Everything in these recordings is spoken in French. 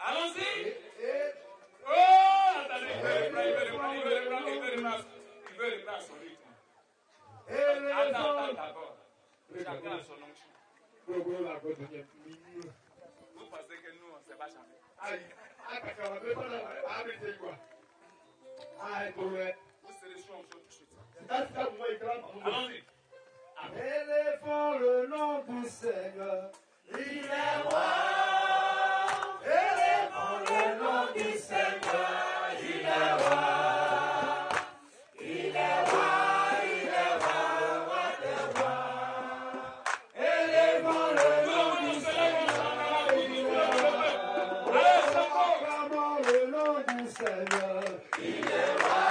Allons-y. Oh, attendez, il veut reprendre son rythme. Attends d'abord. Chacun a son onction. Vous pensez que nous, on ne sait pas chanter? Vous serez sur onction tout de suite. Allons-y. Élévons le nom du Seigneur, il est roi. Élévons le nom du Seigneur, il est roi. Il est roi, roi des rois. Élévons le nom du Seigneur, il est roi. Acclamons le nom du Seigneur, il est roi.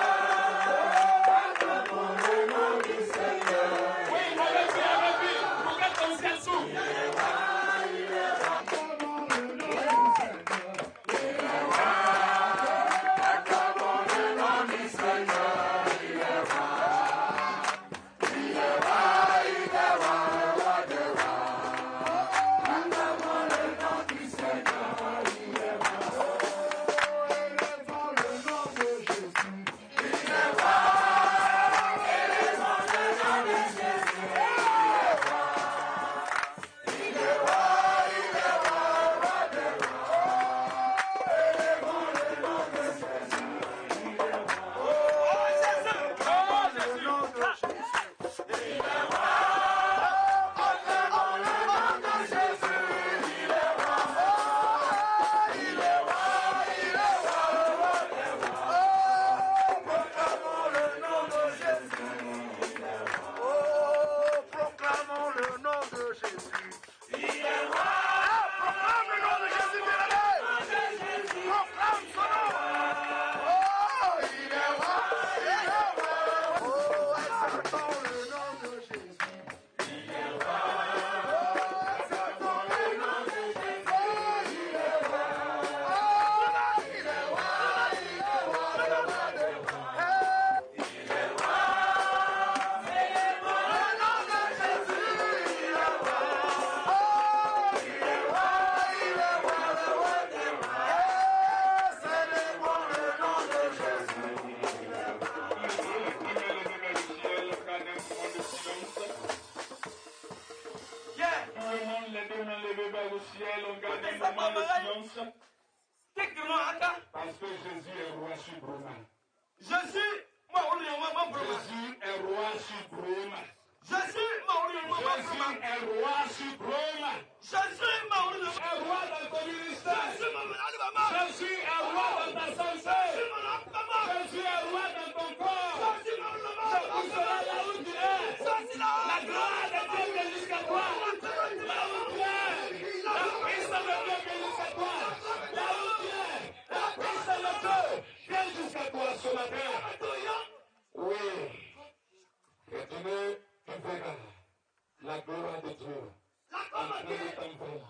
Parce que Jésus est roi suprême. Jésus est roi suprême. Jésus est roi suprême. Jésus est roi dans ton ministère. Jésus est roi dans ta santé. Jésus est roi dans ton corps. Jésus sera là où tu es. La gloire de Dieu vient jusqu'à toi. Là où tu es. La puissance de Dieu vient jusqu'à toi. Là où tu es. La puissance de Dieu vient jusqu'à toi ce matin. Oui. Et tu verras la gloire de Dieu en train de t'envahir.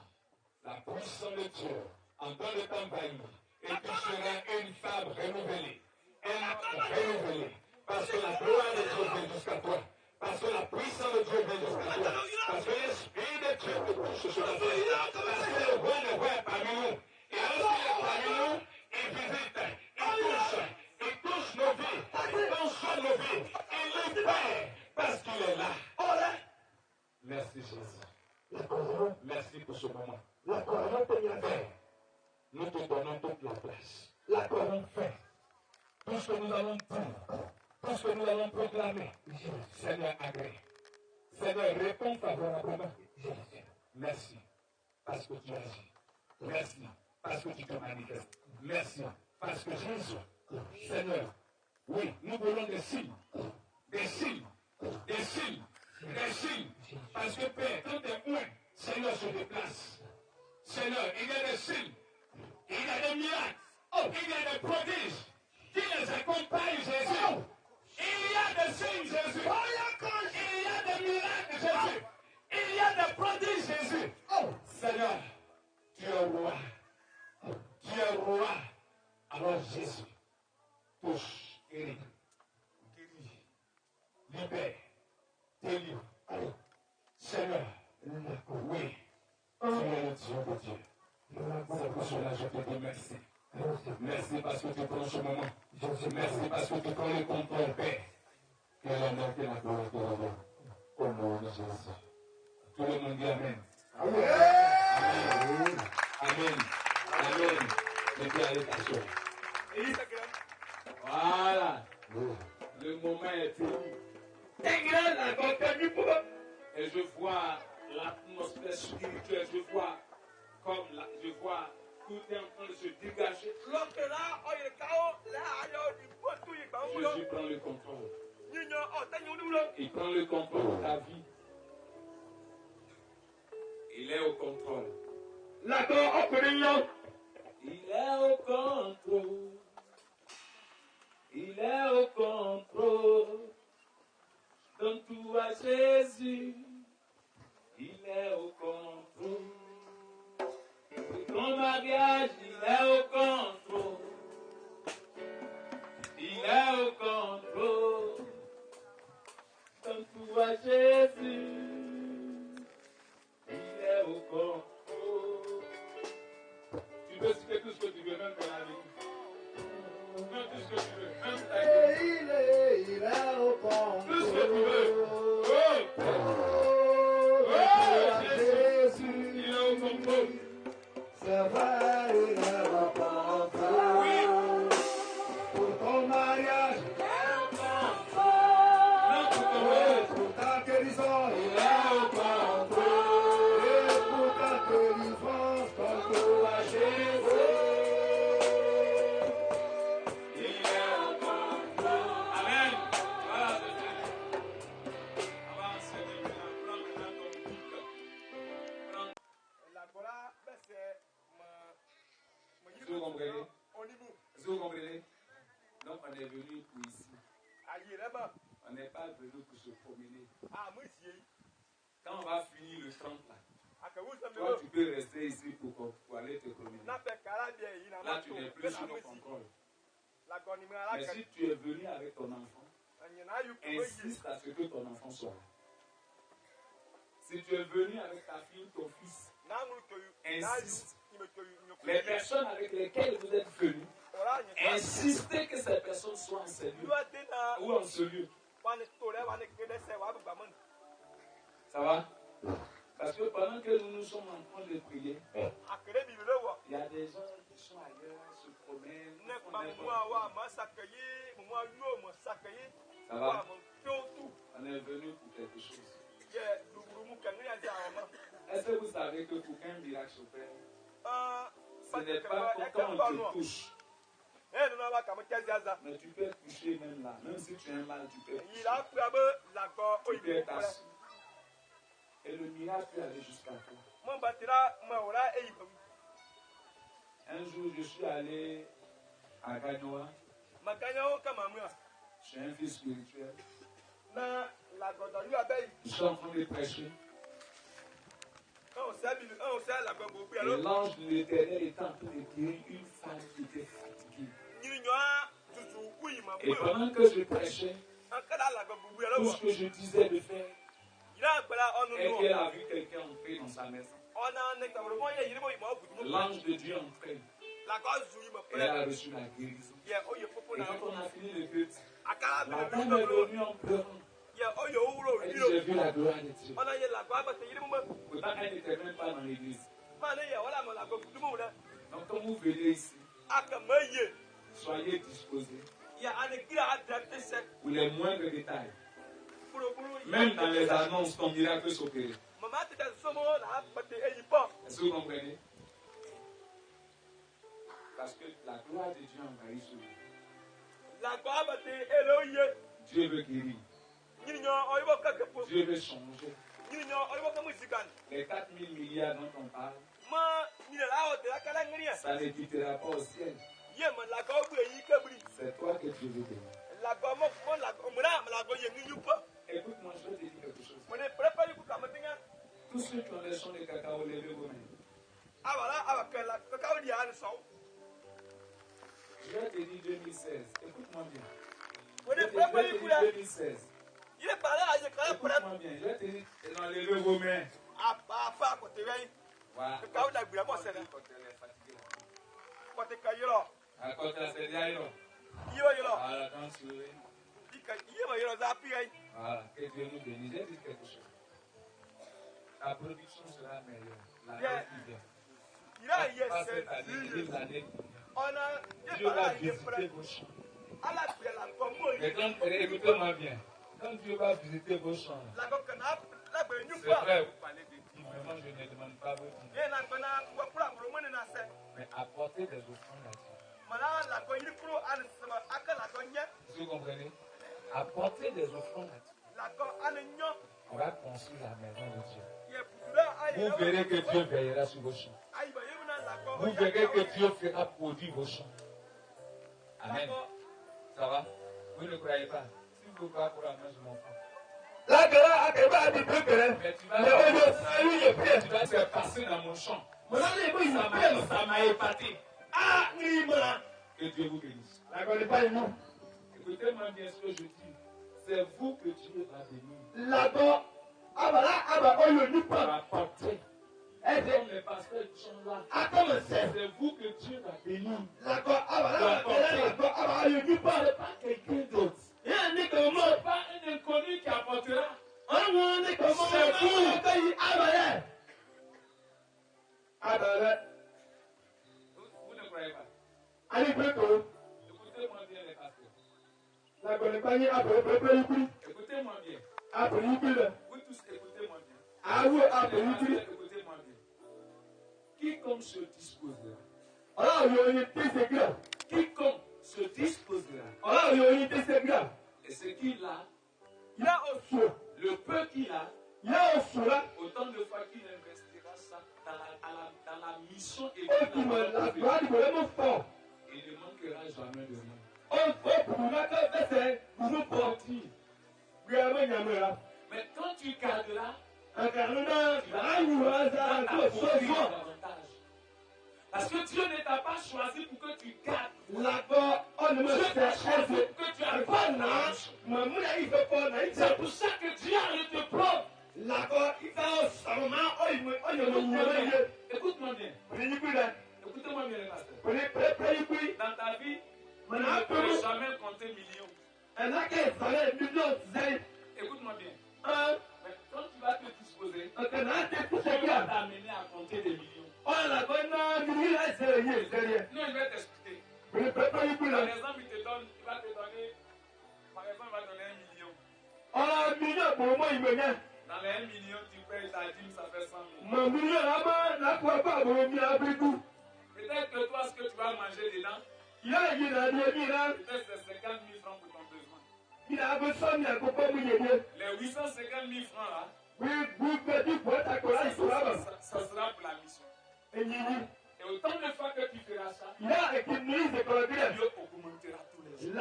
La puissance de Dieu en train de t'envahir. Et tu seras une femme renouvelée. Renouvelée. Parce que la gloire de Dieu vient jusqu'à toi. Parce que la puissance de Dieu vient jusqu'à toi. Parce que l'Esprit de Dieu te touche ce matin. Parce que le roi est parmi nous. Et lorsqu'il est parmi nous, il visite, il touche nos vies, il transforme nos vies, il nous fait parce qu'il est là. Merci Jésus. Merci pour ce moment. Nous te donnons toute la place. Fais tout ce que nous allons dire, tout ce que nous allons proclamer. Seigneur, agrée. Seigneur, réponds favorablement. Merci parce que tu agis. Merci parce que tu te manifestes. Merci parce que Jésus, Seigneur, oui, nous voulons des signes. Des signes. Des signes. Des signes. Parce que Père, quand tes oins, Seigneur, se déplace. Seigneur, il y a des signes. Il y a des miracles. Il y a des prodiges qui les accompagnent, Jésus. Il y a des signes, Jésus. Il y a des miracles, Jésus. Il y a des prodiges, Jésus. Seigneur, tu es roi. Tu es roi. Alors Jésus, touche, guéris, libère, délivre. Seigneur, oui, tu es le Dieu de Dieu. C'est pour cela que je te dis merci. Merci parce que tu prends ce moment. Merci parce que tu prends le contrôle, Père. Que l'honneur, que la gloire, que l'honneur. Au nom de Jésus. Tout le monde dit Amen. Amen. Amen. Amen. Amen. Et puis allez t'asseoir. Voilà. Le moment est fini. Et je vois l'atmosphère spirituelle. Je vois tout est en train de se dégager. Jésus prend le contrôle. Il prend le contrôle de ta vie. Il est au contrôle. Il est au contrôle. Il est au contrôle. Donne tout à Jésus. Il est au contrôle. Ton mariage, il est au contrôle. Il est au contrôle. Donne tout à Jésus. Il est au contrôle. Tu peux citer tout ce que tu veux, même dans la vie. Même tout ce que tu veux. Même ta vie. Il est au contrôle. Tout ce que tu veux. Jésus, il est au contrôle. C'est vrai, il est au contrôle. Oui. Pour ton mariage, Il est au contrôle. Non, pour ton mariage. pour ta guérison, Il est au contrôle. et pour ta délivrance, comme toi, Jésus. Il est au contrôle. Amen. Voilà, c'est ça. Avance, prends maintenant ton boucle. Vous comprenez? Vous comprenez? Donc on est venu pour ici. On n'est pas venu pour se promener. Quand on va finir le chant là, toi tu peux rester ici pour aller te promener. Là tu n'es plus sous le contrôle. Mais si tu es venu avec ton enfant, insiste à ce que ton enfant soit là. Si tu es venu avec ta fille ou ton fils, insiste. Les personnes avec lesquelles vous êtes venus, insistez que ces personnes soient en ce lieu ou en ce lieu. Ça va? Parce que pendant que nous sommes en train de prier, il y a des gens qui sont ailleurs, se promènent. Ça va? On est venu pour quelque chose. Est-ce que vous savez que pour qu'un miracle s'opère, ce n'est pas quand on te touche. Mais tu peux toucher même là. Même si tu es mal, tu peux toucher. Tu peux être assis. Et le miracle peut aller jusqu'à toi. Un jour, je suis allé à Gagnoa. Je suis un fils spirituel. Je suis en train de prêcher. Et l'ange de l'Éternel était en train de guérir une femme qui était fatiguée. Et pendant que je prêchais, tout ce que je disais de faire, et qu'elle a vu quelqu'un entrer dans sa maison. L'ange de Dieu entrait. Et elle a reçu la guérison. Et quand on a fini le culte, la dame est venue en pleurant. Elle dit, j'ai vu la gloire de Dieu. Pourtant, elle n'était même pas dans l'église. Donc, quand vous venez ici, soyez disposés pour les moindres détails. Même dans les annonces, ton miracle peut s'opérer. Est-ce que vous comprenez? Parce que la gloire de Dieu envahit sur nous. Dieu veut guérir. Dieu veut changer. Les 4 000 milliards dont on parle, ça ne quittera pas au ciel. C'est toi que Dieu veut bénir. Écoute-moi, je vais te dire quelque chose. Tous ceux qui ont des champs de cacao, levez vos mains. Je vais te dire 2016. Écoute-moi bien. Je vais te dire 2016. Écoute-moi bien. Je vais te dire, levez vos mains. Quand on a bien pensé là. Quand tu es caillé là. Quand tu as fait là. Il va y là. Voilà, quand tu veux. Il va y là, ça appuie. Voilà, que Dieu nous bénisse. J'ai dit quelque chose. La production sera meilleure. L'année qui vient. Il a hier cette année. On a Dieu va visiter vos champs. Mais écoutez-moi bien. Quand Dieu va visiter vos champs, c'est vrai, vraiment, je ne demande pas votre vie. Mais apportez des offrandes à Dieu. Vous comprenez? Apportez des offrandes à Dieu. On va construire la maison de Dieu. Vous verrez que Dieu veillera sur vos champs. Vous verrez que Dieu fera produire vos champs. Amen. Ça va? Vous ne croyez pas? Si vous ne croyez pas, je m'en fous. Mais tu vas se passer dans mon champ. Ça m'a épaté. Que Dieu vous bénisse. Écoutez-moi bien ce que je dis. C'est vous que Dieu va bénir. Va porter. Comme les pasteurs sont là. C'est vous que Dieu va bénir. C'est pas quelqu'un d'autre. C'est pas un inconnu qui apportera. C'est vous. Vous ne croyez pas? Écoutez-moi bien les pasteurs. Écoutez-moi bien. Vous tous écoutez-moi bien. Écoutez-moi bien. Quiconque se disposera. Quiconque se disposera. Et ce qu'il a, le peu qu'il a, autant de fois qu'il investira ça dans la mission et il ne manquera jamais de rien. Mais quand tu garderas, tu vas davantage. Parce que Dieu ne t'a pas choisi pour que tu gardes. Dieu t'a choisi pour que tu avances. C'est pour ça que Dieu a te prendre. Écoute-moi bien. Écoutez-moi bien, les pasteurs. Dans ta vie, tu ne peux jamais compter millions. Écoute-moi bien. Mais quand tu vas te disposer, tu vas t'amener à compter des millions. Non, je vais t'expliquer. Par exemple, il va te donner, par exemple, il va donner 1 million. Dans les 1 million, tu payes ta dîme, ça fait 100 000. Peut-être que toi, ce que tu vas manger dedans, peut-être c'est 50 000 francs pour ton besoin. Les 850 000 francs là, ça sera pour la mission. Et autant de fois que tu feras ça, Dieu augmentera tous les jours.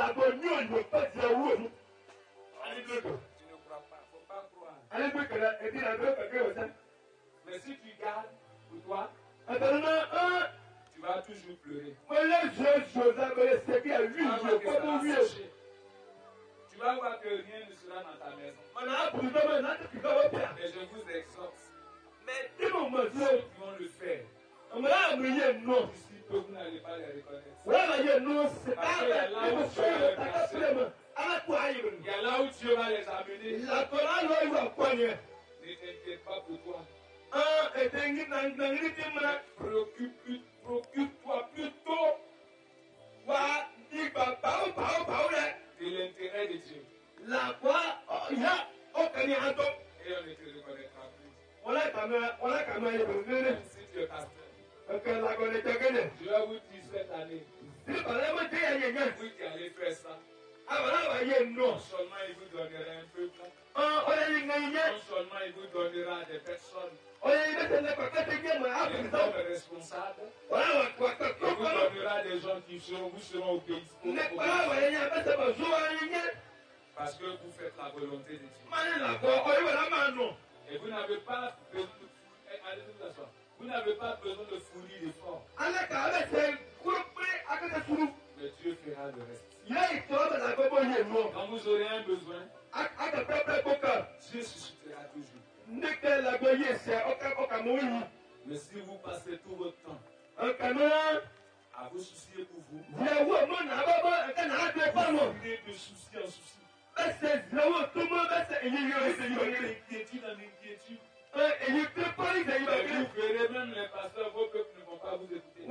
Tu ne crois pas, il ne faut pas croire. Mais si tu gardes pour toi, tu vas toujours pleurer. Tu vas voir que rien ne sera dans ta maison. Et je vous exhorte, ceux qui vont le faire, ici, vous n'allez pas les reconnaître. Parce qu'il y a là où Dieu va les placer. Il y a là où Dieu va les amener. Ne t'inquiète pas pour toi. Préoccupe-toi plutôt de l'intérêt de Dieu. Et on ne te reconnaîtra plus. Même si tu es pasteur. Je vais vous dire cette année. Oui, tu allais faire ça. Non seulement il vous donnera un peu. Non seulement il vous donnera des personnes. Les hommes responsables. Il vous donnera des gens qui vous seront obéissants. Parce que vous faites la volonté de Dieu. Et vous n'avez pas besoin de vous n'avez pas besoin de fournir d'efforts. Mais Dieu fera le reste. Quand vous aurez un besoin, Dieu suscitera toujours. Mais si Inquiétude en inquiétude. Et vous verrez même les pasteurs, vos peuples ne vont pas vous écouter.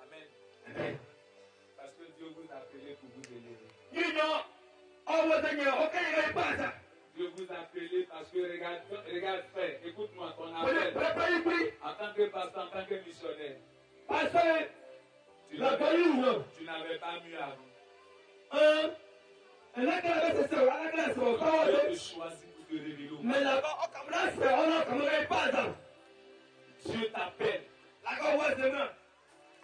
Amen. Amen. Parce que Dieu vous a appelé pour vous élever. Dieu vous a appelé parce que regarde frère, écoute-moi, ton appel en tant que pasteur, en tant que missionnaire. Tu n'avais pas mieux avant. Dieu te choisit pour te révéler au monde. Dieu t'appelle.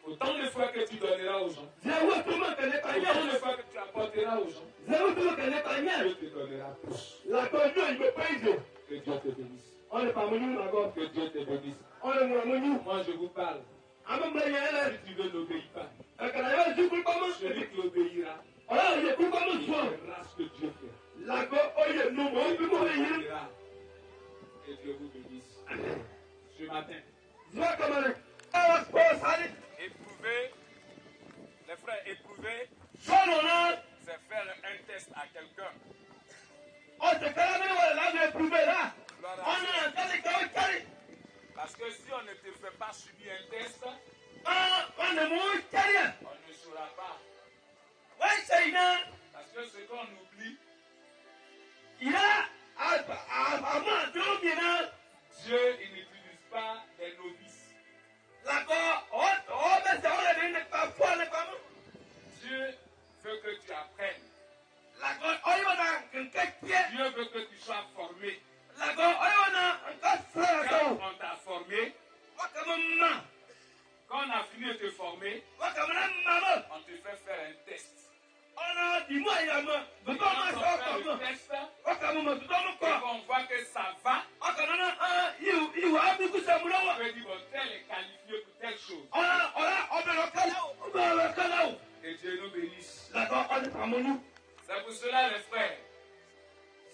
Autant de fois que tu donneras aux gens, autant de fois que tu apporteras aux gens, Dieu te donnera plus. Que Dieu te bénisse. Que Dieu te bénisse. Moi je vous parle. Si tu ne l'obéis pas, celui qui obéira, il fera ce que Dieu fait. Que Dieu vous bénisse. Ce matin, éprouver, les frères, éprouver, c'est faire un test à quelqu'un. Parce que si on ne te fait pas subir un test, on ne saura pas. Parce que ce qu'on oublie, Dieu il n'utilise pas des novices. Dieu veut que tu apprennes. Dieu veut que tu sois formé. Quand on t'a formé, quand on a fini de te former, on te fait faire un test. Et quand on fait le test, et qu'on voit que ça va, on peut dire bon, tel est qualifié pour telle chose. Que Dieu nous bénisse. C'est pour cela, les frères,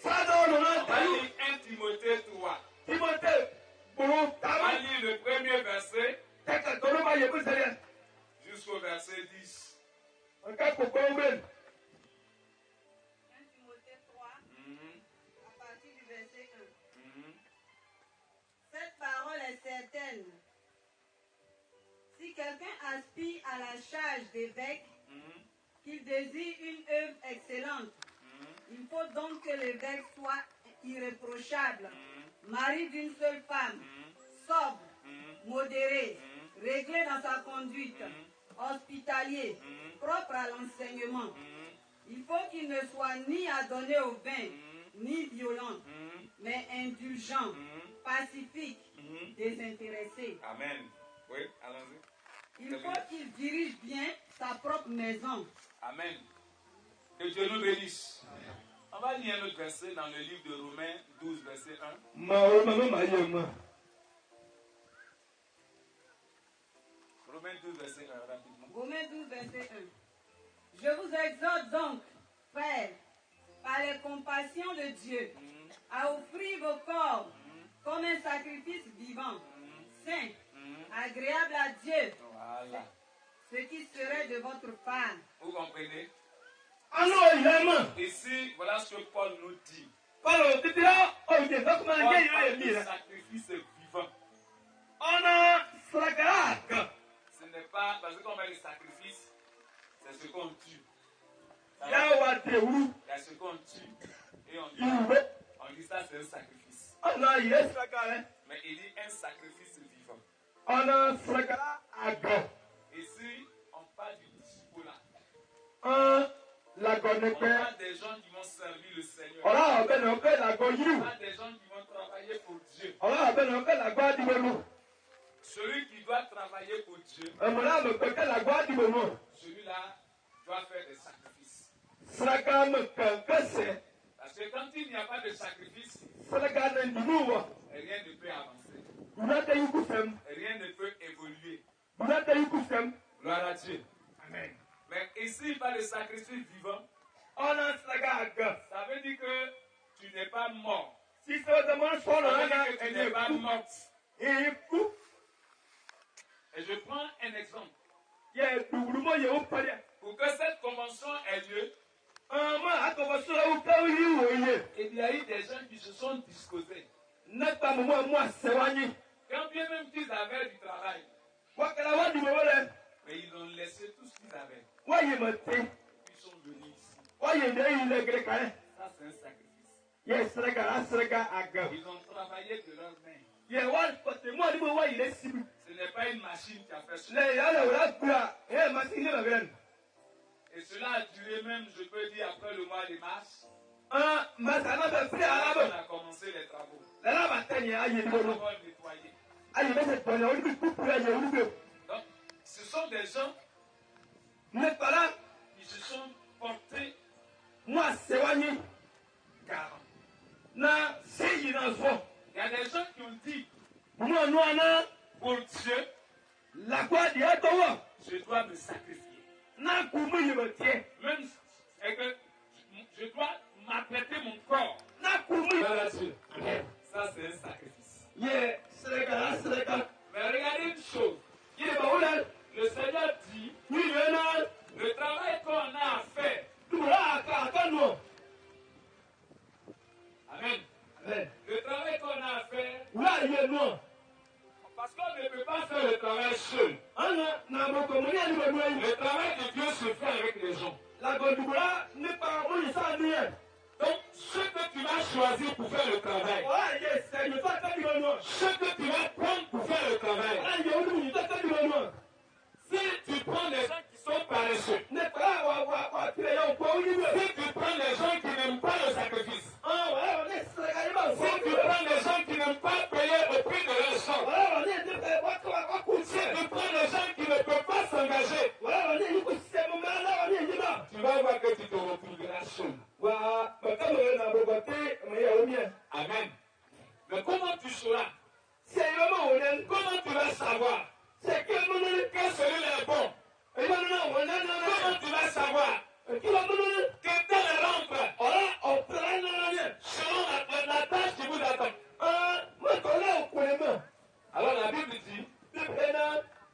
on va lire 1 Timothée 3. On va lire le premier verset jusqu'au verset 10. 1 Timothée 3, à partir du verset 1. Cette parole est certaine. Si quelqu'un aspire à la charge d'évêque, qu'il désire une œuvre excellente, il faut donc que l'évêque soit irréprochable, mari d'une seule femme, sobre, modéré, réglé dans sa conduite, hospitalier, propre à l'enseignement. Il faut qu'il ne soit ni adonné au vin, ni violent, mais indulgent, pacifique, désintéressé. Amen. Oui, allons-y. Il faut qu'il dirige bien sa propre maison. Amen. Que Dieu nous bénisse. On va lire un autre verset dans le livre de Romains 12, verset 1. Romains 12, verset 1, rapidement. Romains 12, verset 1. Je vous exhorte donc, frères, par les compassions de Dieu, à offrir vos corps comme un sacrifice vivant, saint, agréable à Dieu. Voilà. Ce qui serait de votre part. Vous comprenez? Ici, voilà ce que Paul nous dit. Paul parle de sacrifice vivant. Ce n'est pas parce qu'on met le sacrifice, c'est ce qu'on tue. Il y a ce qu'on tue et on dit ça c'est un sacrifice. Mais il dit un sacrifice vivant. Ici, on parle du disciple là. On parle des gens qui vont servir le Seigneur. On parle des gens qui vont travailler pour Dieu. Celui qui doit travailler pour Dieu, celui-là doit faire des sacrifices. Parce que quand il n'y a pas de sacrifice, rien ne peut avancer. Rien ne peut évoluer. Gloire à Dieu. Amen. Mais ici, il parle de sacrifice vivant. Ça veut dire que tu n'es pas mort. Ça veut dire que tu n'es pas morte. Et je prends un exemple. Pour que cette convention ait lieu, Il y a eu des gens qui se sont disposés. Quand bien même qu'ils avaient du travail, mais ils ont laissé tout ce qu'ils avaient. Ils sont venus ici. Ça, c'est un sacrifice. Ils ont travaillé de leurs mains. Ce n'est pas une machine qui a fait ça. Et cela a duré même, je peux dire, après le mois de mars. On a commencé les travaux. On va nettoyer. Donc, ce sont des gens qui se sont portés garant. Il y a des gens qui ont dit, pour Dieu, je dois me sacrifier. Même et que je dois m'apprêter mon corps. Ça, c'est un sacrifice. Mais regardez une chose. Le Seigneur dit, le travail qu'on a à faire. Amen. Le travail qu'on a à faire. Parce qu'on ne peut pas faire le travail seul. Le travail de Dieu se fait avec les gens. Donc, ce que tu vas choisir pour faire le travail, ce que tu vas prendre pour faire le travail, si tu prends les gens qui sont paresseux, si tu prends les gens qui n'aiment pas le sacrifice, si tu prends les gens qui n'aiment pas payer au prix de leur sang, si tu prends les gens qui ne peuvent pas s'engager, tu vas voir que tu te retrouveras seul. Amen. Mais comment tu sauras? Comment tu vas savoir que celui-là est bon? Comment tu vas savoir que tel rentre selon la tâche qui vous attend? Alors la Bible dit,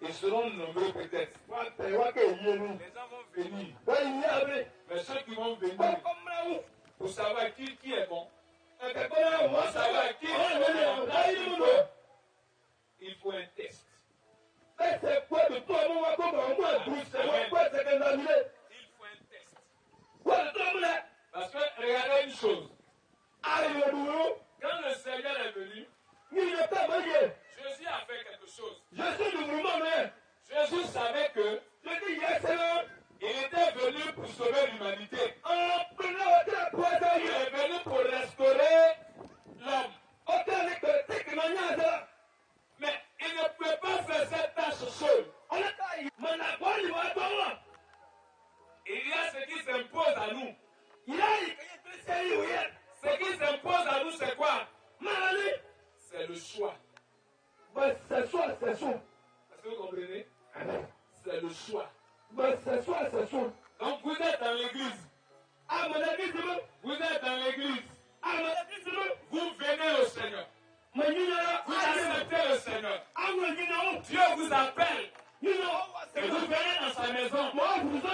ils seront nombreux peut-être. Les gens vont venir. Mais ceux qui vont venir, pour savoir qui est bon, pour savoir qui est bon, il faut un test. Il faut un test. Parce que regardez une chose. Quand le Seigneur est venu, Jésus a fait quelque chose. Jésus savait que il était venu pour sauver l'humanité. Il est venu pour restaurer l'homme. Mais il ne peut pas faire cette tâche seul. Il y a ce qui s'impose à nous. Ce qui s'impose à nous, c'est quoi? C'est le choix. Est-ce que vous comprenez? C'est le choix. Donc vous êtes dans l'église. Vous êtes dans l'église. Vous venez au Seigneur. Vous acceptez le Seigneur. Dieu vous appelle. Et vous venez dans sa maison. Quand vous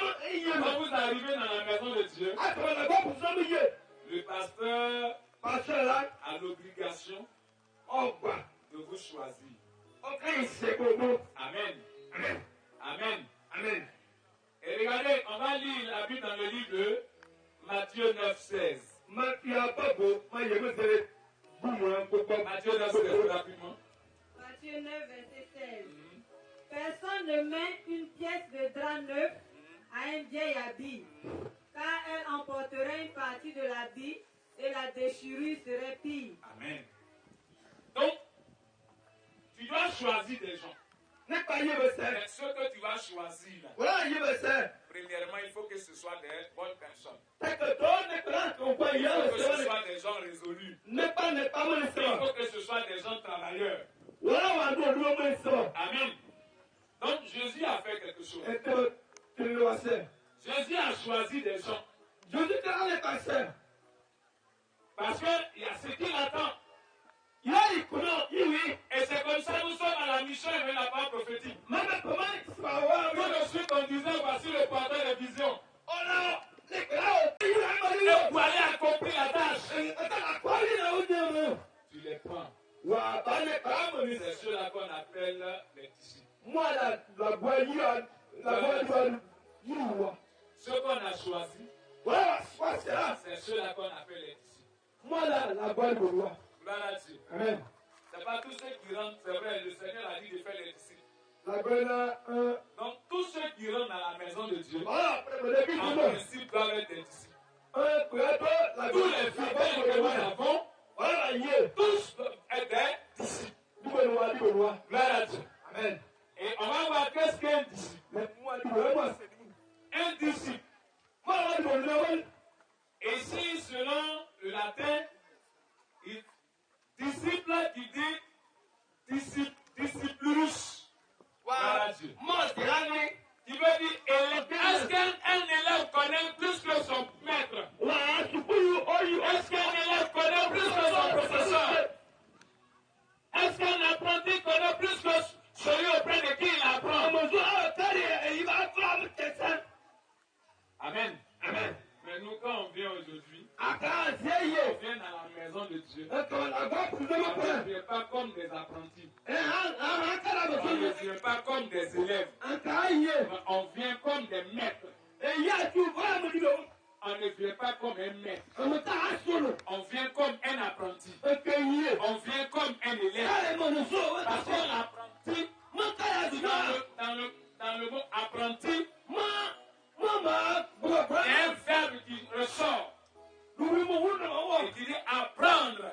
arrivez dans la maison de Dieu, le pasteur a l'obligation de vous choisir. Amen. Amen. Et regardez, on va lire la Bible dans le livre de Matthieu 9:16. Matthieu 9:16, rapidement. Matthieu 9, verset 16. Personne ne met une pièce de drap neuf à un vieil habit, car elle emporterait une partie de l'habit et la déchirure serait pire. Amen. Donc, tu dois choisir des gens. Mais ce que tu vas choisir là, premièrement, il faut que ce soit des bonnes personnes. Il faut que ce soit des gens résolus. Il faut que ce soit des gens travailleurs. Amen. Donc Jésus a fait quelque chose. Jésus a choisi des gens. Parce qu'il y a ce qu'il attend. Et c'est comme ça nous sommes à la mission et la parole prophétique. Tout de suite on disait voici le porteur de vision. appelle les disciples. Moi, la voix, Ceux qu'on a choisis, voilà, soit c'est là. c'est ceux-là qu'on appelle les disciples. Moi, la voix de roi. Gloire à Dieu. Amen. Ce n'est pas tous ceux qui rentrent, c'est vrai, le Seigneur a dit de faire les disciples. La voix, Donc tous ceux qui rentrent dans la maison de Dieu, voilà, en principe doivent être des disciples. Tous les fidèles que nous avons, voilà, tous doivent être des disciples. Gloire à Dieu. Amen. Et on va voir qu'est-ce qu'un disciple. Un disciple. Et si selon le latin, disciple qui dit discipulus. Gloire à Dieu. Qui veut dire élève. Est-ce qu'un élève connaît plus que son maître? Est-ce qu'un élève connaît plus que son professeur? Est-ce qu'un apprenti connaît plus que celui auprès de qui il apprend? Amen. Amen. Mais nous, quand on vient aujourd'hui, on vient dans la maison de Dieu. On ne vient pas comme des apprentis. On ne vient pas comme des élèves. On vient comme des maîtres. On ne vient pas comme un maître. On vient comme un apprenti. On vient comme un élève. Parce que l'apprenti, dans le mot apprenti, il y a un verbe qui ressort et qui dit apprendre.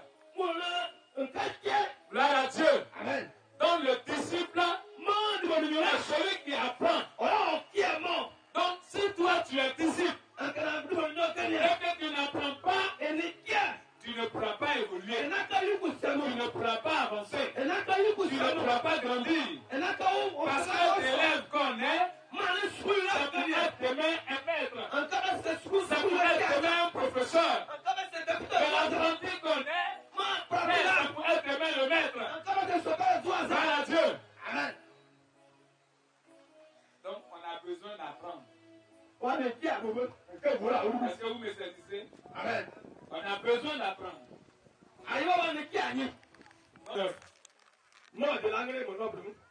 Gloire à Dieu. Amen. Donc le disciple est celui qui apprend. Donc si toi tu es disciple et que tu n'apprends pas, tu ne pourras pas évoluer. Tu ne pourras pas avancer. Tu ne pourras pas grandir. Parce que l'élève qu'on est, ça peut être demain un maître. Ça peut être demain un professeur. Mais l'apprenti qu'on est, ça peut être demain le maître. Gloire à Dieu. Amen. Donc on a besoin d'apprendre. Est-ce que vous me saisissez? Amen. On a besoin d'apprendre.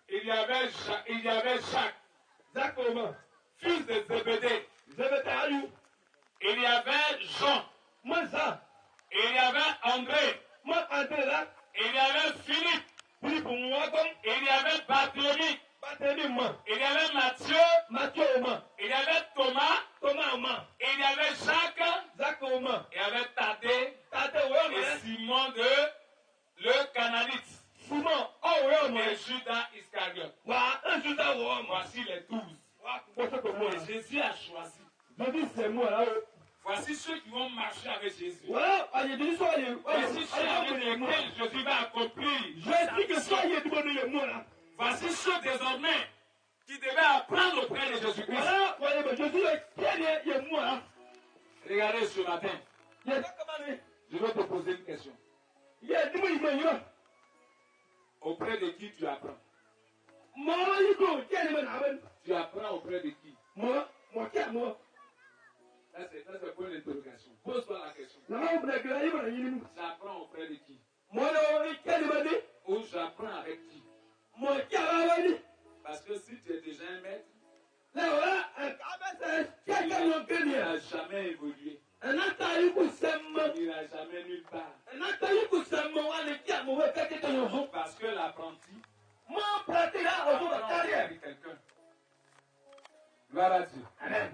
Il y avait Jacques, fils de Zébédée. Il y avait Jean. Il y avait André. Il y avait Philippe. Il y avait Barthélemy. Il y avait Matthieu. Il y avait Thomas. Il y avait Jacques. Il y avait Thaddée et Simon le Cananite. Et Judas Iscariote. Voici les 12. Et Jésus a choisi. Voici ceux qui vont marcher avec Jésus. Voici ceux avec lesquels Jésus va accomplir. Voici ceux désormais qui devaient apprendre auprès de Jésus-Christ. Regardez ce matin. Je vais te poser une question. Auprès de qui tu apprends? Tu apprends auprès de qui? Ça c'est pour l'interrogation. Pose-toi la question. J'apprends auprès de qui? Ou j'apprends avec qui? Parce que si tu es déjà un maître, tu n'as jamais évolué. Tu n'iras jamais nulle part. Parce que l'apprenti apprend avec quelqu'un. Gloire à Dieu. Amen.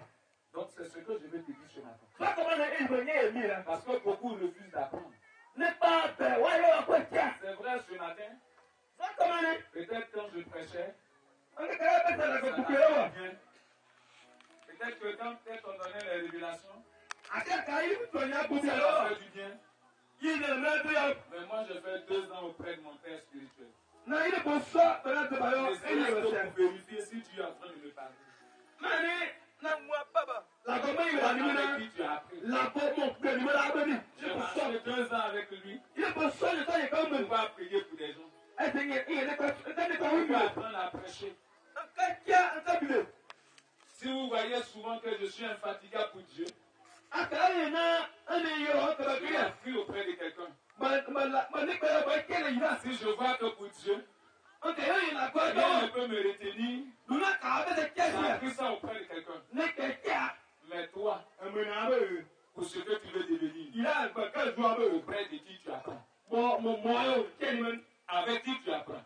Donc c'est ce que je vais te dire ce matin. Parce que beaucoup refusent d'apprendre. C'est vrai ce matin. Peut-être quand je prêchais, ça allait bien. Peut-être que quand on donnait les révélations, ça fait du bien. Mais moi, je fais 2 ans auprès de mon père spirituel. Et c'est juste pour vérifier si tu es en train de me parler. Avec qui tu as appris. J'ai passé 2 ans avec lui. On ne peut pas prier pour des gens. On peut apprendre à prêcher. Si vous voyez souvent que je suis infatigable pour Dieu, j'ai appris auprès de quelqu'un. Si je vois que pour Dieu, Rien ne peut me retenir. J'ai appris ça auprès de quelqu'un. Mais toi, pour ce que tu veux devenir, auprès de qui tu apprends. Avec qui tu apprends.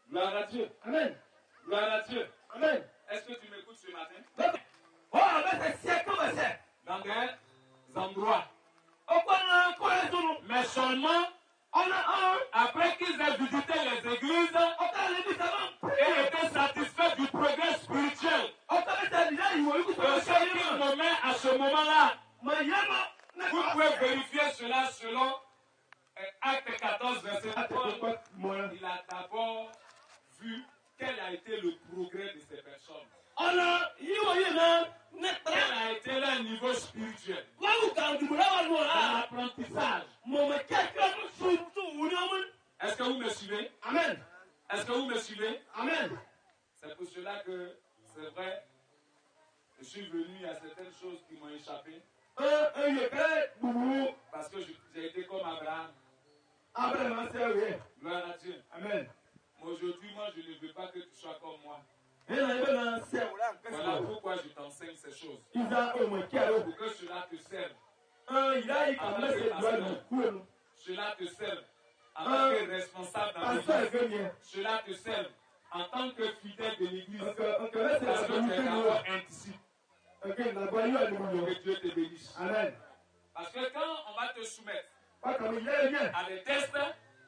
Gloire à Dieu. Amen. Gloire à Dieu. Amen. Est-ce que tu m'écoutes ce matin? Dans des endroits. Mais seulement après qu'ils aient visité les églises et étaient satisfaits du progrès spirituel. Ce qu'il me met à ce moment-là, vous pouvez vérifier cela selon Acte 14, verset 3. Il a d'abord vu quel a été le progrès de ces personnes. Quel a été leur niveau spirituel dans l'apprentissage. Est-ce que vous me suivez? Amen. Est-ce que vous me suivez? Amen. C'est pour cela que, c'est vrai, je suis venu à certaines choses qui m'ont échappé. Parce que j'ai été comme Abraham. Gloire à Dieu. Amen. Mais aujourd'hui, moi, je ne veux pas que tu sois comme moi. Voilà pourquoi je t'enseigne ces choses. Pour que cela te serve. Cela te serve en tant que responsable dans l'église. Cela te serve en tant que fidèle de l'église. Parce que tu es d'abord anticipe. Que Dieu te bénisse. Amen. Parce que quand on va te soumettre à des tests,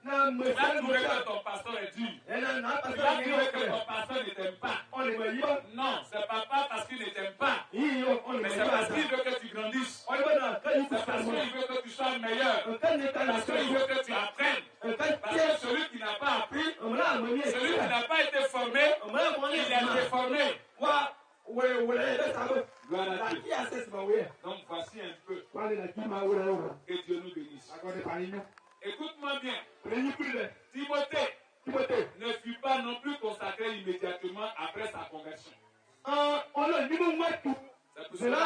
tu vas trouver que ton pasteur est dur. Tu vas trouver que ton pasteur ne t'aime pas. Non, c'est pas parce qu'il ne t'aime pas. Mais c'est parce qu'il veut que tu grandisses. C'est parce qu'il veut que tu sois meilleur. Parce qu'il veut que tu apprennes. Parce que celui qui n'a pas appris, celui qui n'a pas été formé, il a été formé. Gloire à Dieu. Donc voici un peu. Que Dieu nous bénisse. Écoute-moi bien. Timothée ne fut pas non plus consacré immédiatement après sa conversion. C'est pour cela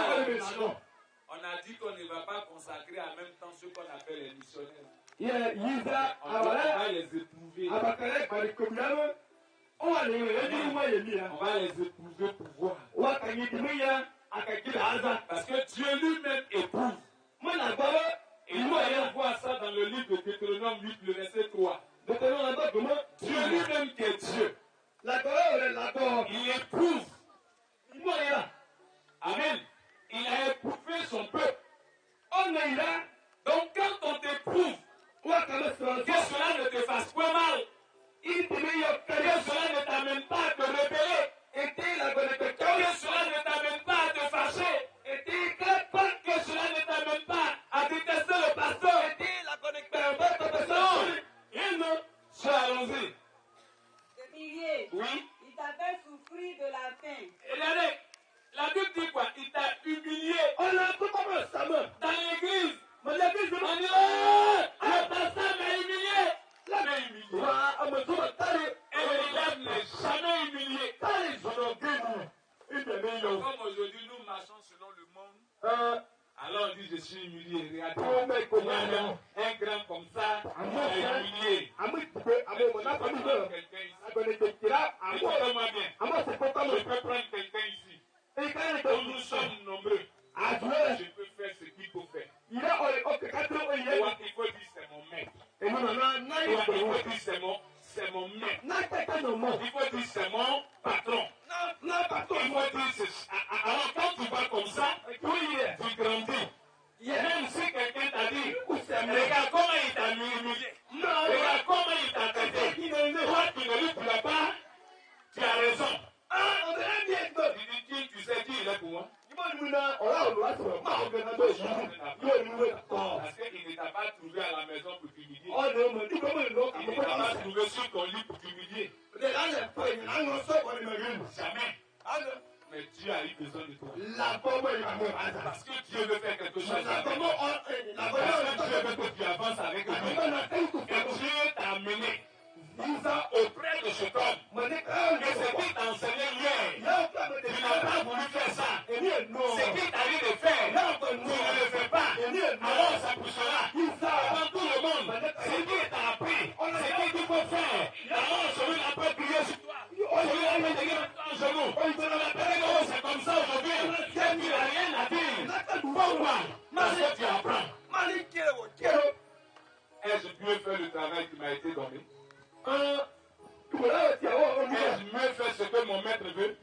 on a dit qu'on ne va pas consacrer en même temps ce qu'on appelle les missionnaires. On va les éprouver. On va les éprouver pour voir. Parce que Dieu lui-même éprouve. Et nous allons voir ça dans le livre de Deutéronome 8, le verset 3. Dieu lui-même qui est Dieu. Il éprouve. Amen. Il a éprouvé son peuple. Donc quand on t'éprouve, que cela ne te fasse pas mal. Que cela ne t'amène pas à te rebeller. Que cela ne t'amène pas à te fâcher. Que cela ne t'amène pas à détester le pasteur. Non. Allons-y. Oui. Il t'a fait souffrir de la faim. Regardez, la Bible dit quoi? Il t'a humilié. Dans l'église. On dit, oh, le pasteur m'a humilié. Et l'élève n'est jamais humilié. Comme aujourd'hui, nous marchons selon le monde. Alors on dit, je suis humilié. Regardez, un grand comme ça, il est humilié. Écoutez-moi bien. Je peux prendre quelqu'un ici. Comme nous sommes nombreux, je peux faire ce qu'il faut faire. Il faut dire c'est mon maître. Il faut dire c'est mon maître. Il faut dire c'est mon patron. Il faut dire alors quand tu vas comme ça, tu grandis. Même si quelqu'un t'a dit, regarde comment il t'a humilié. Regarde comment il t'a traité. Toi qui ne lui plais pas, tu as raison. Tu sais qui il est pour moi? Parce qu'il ne t'a pas trouvé à la maison pour t'humilier. Il ne t'a pas trouvé sur ton lit pour t'humilier. Jamais. Mais Dieu a eu besoin de toi. Parce que Dieu veut faire quelque chose. Parce que Dieu veut que tu avances avec lui. Et Dieu t'a amené auprès de cet homme. Et c'est qu'il t'a enseigné hier. Tu n'as pas voulu faire ça. C'est qu'il t'a dit de faire. Tu ne le fais pas. Alors c'est pour cela. Devant tout le monde, c'est qu'il t'a appris. C'est qu'il faut faire. je me fais ce que mon maître veut.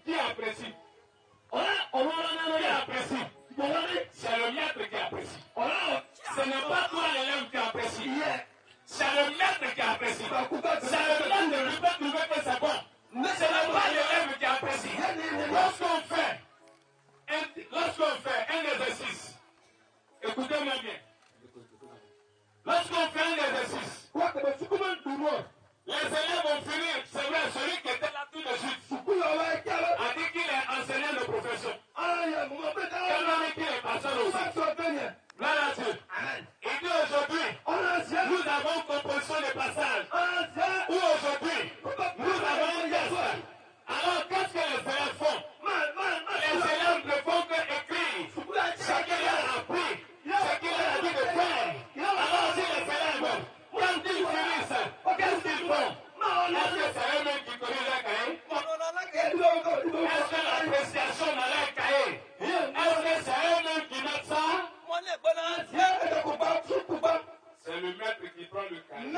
Qui apprécie? Qui apprécie? C'est le maître qui apprécie. Ce n'est pas toi l'élève qui apprécie. C'est le maître qui apprécie. C'est le maître qui peut trouver que c'est bon. Ce n'est pas l'élève qui apprécie. Lorsqu'on fait un exercice, écoutez-moi bien. Lorsqu'on fait un exercice, les élèves vont finir. C'est vrai, celui qui était là tout de suite a dit qu'il est enseignant de profession. Quel année qu'il est pasteur aussi. Gloire à Dieu. Il dit aujourd'hui, nous avons composition de passage. Ou aujourd'hui, nous avons un test. Alors qu'est-ce que les élèves font? Les élèves ne font que écrire ce qu'il a appris, ce qu'il a dit de faire. Alors si les élèves, quand ils finissent, qu'est-ce qu'ils font? Est-ce que c'est eux-mêmes qui corrigent leur cahier? Est-ce que l'appréciation dans leur cahier? Est-ce que c'est eux-mêmes qui mettent ça? C'est le maître qui prend le cahier.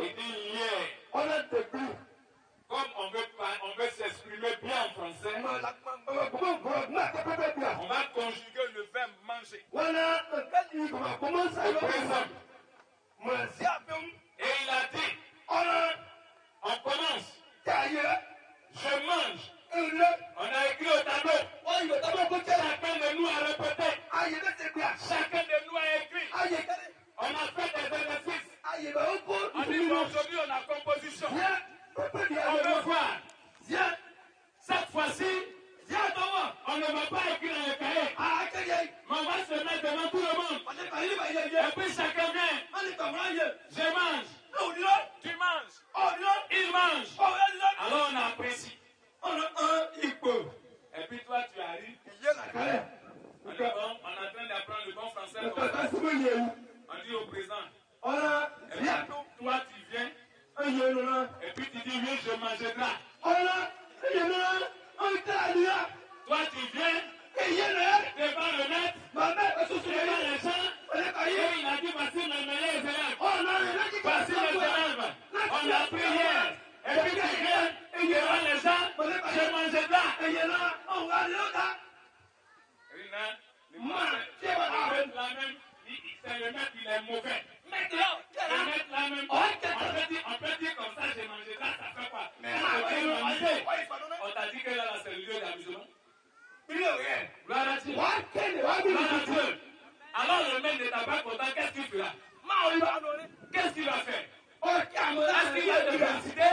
Il dit hier, comme on veut s'exprimer bien en français, on va conjuguer le verbe manger. Au présent. Et il a dit, on commence. Je mange. On a écrit au tableau. Chacun de nous a répété. Chacun de nous a écrit. On a fait des exercices. On dit qu'aujourd'hui on a composition. On veut voir. Cette fois-ci, on ne va pas écrire dans le cahier. Mais on va se mettre devant tout le monde. Et puis chacun vient. Je mange. Tu manges. Il mange. Alors on apprécie. Et puis toi tu arrives. On est en train d'apprendre le bon français. On dit au présent. Et puis toi tu viens. Et puis tu dis oui, je mangerai. Toi tu viens devant le maître, devant les gens, et il a dit voici mes meilleurs élèves. Voici les élèves. On a pris hier. Et puis tu viens devant les gens, je mangerai. C'est le maître, il est mauvais. Le maître là même, on peut dire comme ça, j'ai mangé là, ça fait quoi? On t'a dit que là, c'est le lieu d'amusement. Gloire à Dieu. Gloire à Dieu. Alors le maître ne t'a pas content, qu'est-ce qu'il fera? Qu'est-ce qu'il va faire? Est-ce qu'il va te féliciter?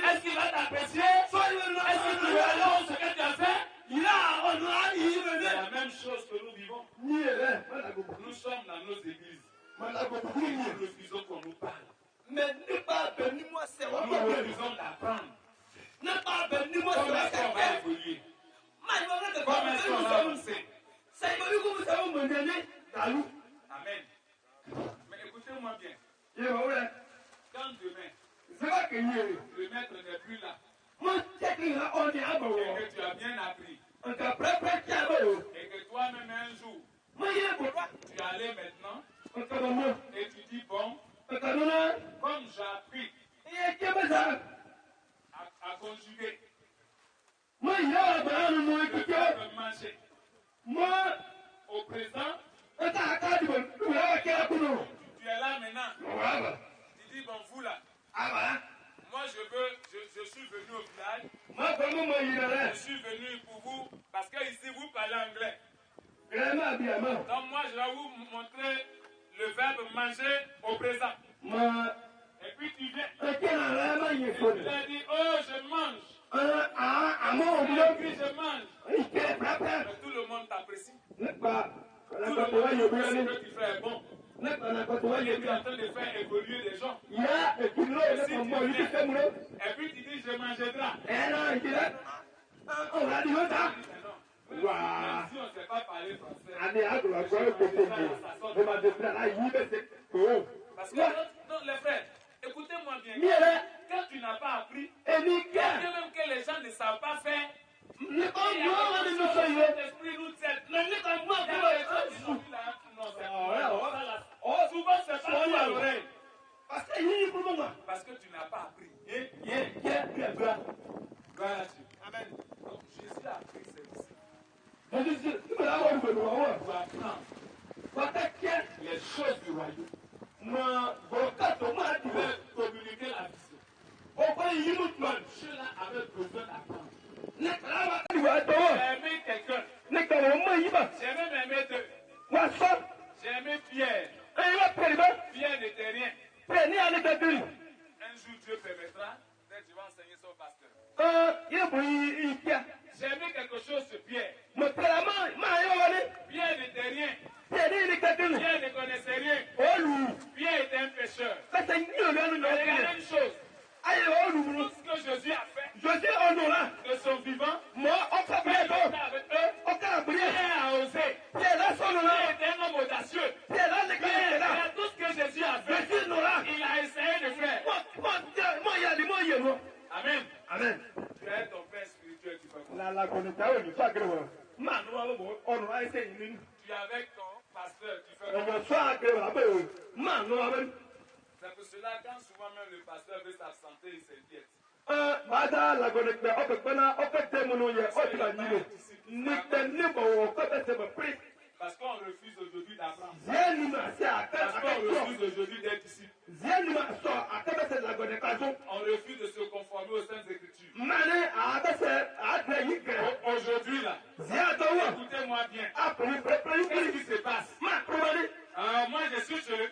Est-ce qu'il va t'apprécier? Est-ce que tu veux aller ce que tu as fait? C'est la même chose que nous vivons. Nous sommes dans nos églises. Nous refusons qu'on nous parle. Nous refusons d'apprendre. Comment est-ce qu'on va évoluer? Comment est-ce qu'on va avancer? Amen. Mais écoutez-moi bien. Quand demain, le maître n'est plus là, et que tu as bien appris, et que toi-même un jour, tu allais maintenant, et tu dis bon, comme j'ai appris à conjuguer, le verbe manger, au présent, tu es là maintenant, tu dis bon vous là, moi je suis venu au village, je suis venu pour vous, parce que ici vous parlez anglais. Donc moi je vais vous montrer le verbe manger au présent. Et puis tu viens. Et tu as dit, oh je mange. Et puis je mange. Mais tout le monde t'apprécie. Tout le monde t'apprécie ce que tu fais est bon. Et tu es en train de faire évoluer les gens. Et puis tu dis, je mangerai. Même si on ne sait pas parler français. Parce que, non, les frères, écoutez-moi bien. Quand tu n'as pas appris, même que les gens ne savent pas faire, l'esprit nous aide. Souvent, c'est pas tout à l'oreille. Parce que tu n'as pas appris. Gloire à Dieu. Amen. Donc Jésus a pris ses disciples pour apprendre les choses du royaume. Pour communiquer la vision. Ceux-là avaient besoin d'apprendre. J'ai aimé quelqu'un. J'ai même aimé deux. J'ai aimé Pierre. Pierre n'était rien. Un jour, Dieu permettra d'être, tu vas enseigner ça au pasteur. J'ai aimé quelque chose sur Pierre. Pierre n'était rien. Pierre ne connaissait rien. Pierre était un pécheur. Mais regarde une chose. Tout ce que Jésus a fait de son vivant, Pierre était avec eux. Pierre a osé. Pierre était un homme audacieux. Pierre, tout ce que Jésus a fait, il a essayé de faire. Amen. Amen. Tu es ton père spirituel, tu fais quoi? Tu es avec ton pasteur, tu fais quoi? C'est pour cela, quand souvent même le pasteur veut s'absenter, il s'inquiète. Parce qu'on refuse aujourd'hui d'apprendre. Parce qu'on refuse aujourd'hui d'être disciple. On refuse de se conformer aux Saintes Écritures. Aujourd'hui là, écoutez-moi bien. Qu'est-ce qui se passe?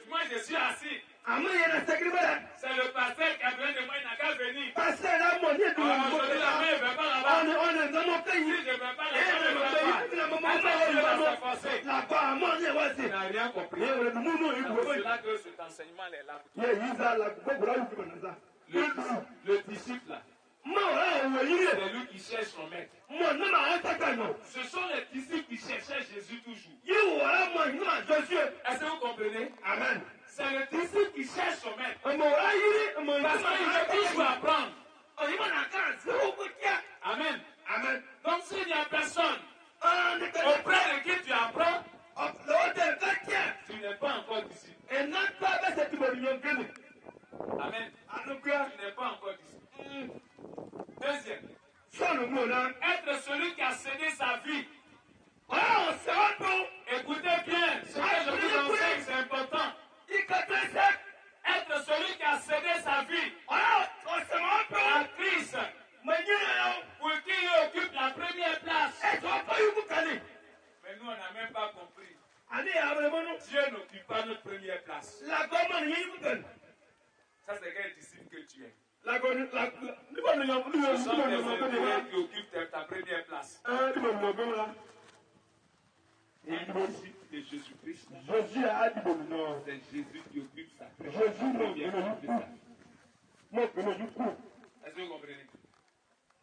Moi je suis assis. C'est le pasteur qui a besoin de moi, il n'a qu'à venir. Aujourd'hui la main ne va pas là-bas. Si je ne vais pas là-bas, je ne vais pas. Tu n'as rien compris. C'est là que cet enseignement est là pour toi. Le disciple là, c'est lui qui cherche son maître. Ce sont les disciples qui cherchaient Jésus toujours. Est-ce que vous comprenez? Amen. C'est le disciple qui cherche son maître. Parce qu'il veut toujours apprendre. Amen. Amen. Donc s'il n'y a personne auprès de qui tu apprends, tu n'es pas encore disciple. Amen. Tu n'es pas encore disciple. Deuxième, être celui qui a cédé sa vie. Écoutez bien, ce que je vous enseigne, c'est important. Être celui qui a cédé sa vie à Christ pour qu'il occupe la première place. Mais nous, on n'a même pas compris. Dieu n'occupe pas notre première place. Ça, c'est quel disciple que tu es. Ce sont les intérêts qui occupent ta première place. Et le disciple de Jésus-Christ, c'est Jésus qui occupe sa première place. Est-ce que vous comprenez?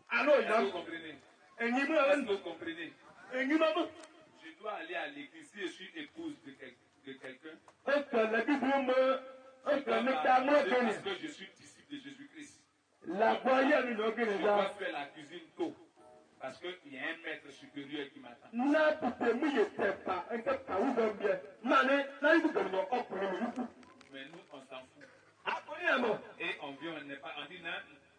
Est-ce que vous comprenez? Est-ce que vous comprenez? Je dois aller à l'église si je suis épouse de quelqu'un. Parce que je suis disciple de Jésus-Christ. Je dois faire la cuisine tôt. Parce qu'il y a un maître supérieur qui m'attend. Mais nous, on s'en fout. Et on vient, on n'est pas. On dit non.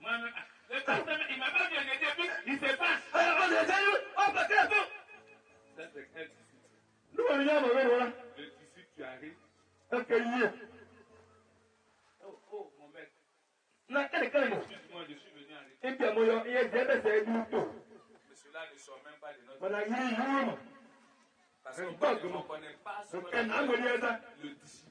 Moi-même, le pasteur, il m'a pas bien aidé, puis il se passe. Ça, c'est quel disciple? Le disciple, tu arrives. Oh, mon maître. Excuse-moi, je suis venu en retard. Cela ne sort même pas de notre vie. Parce qu'on ne connaît pas ce qu'on appelle le disciple.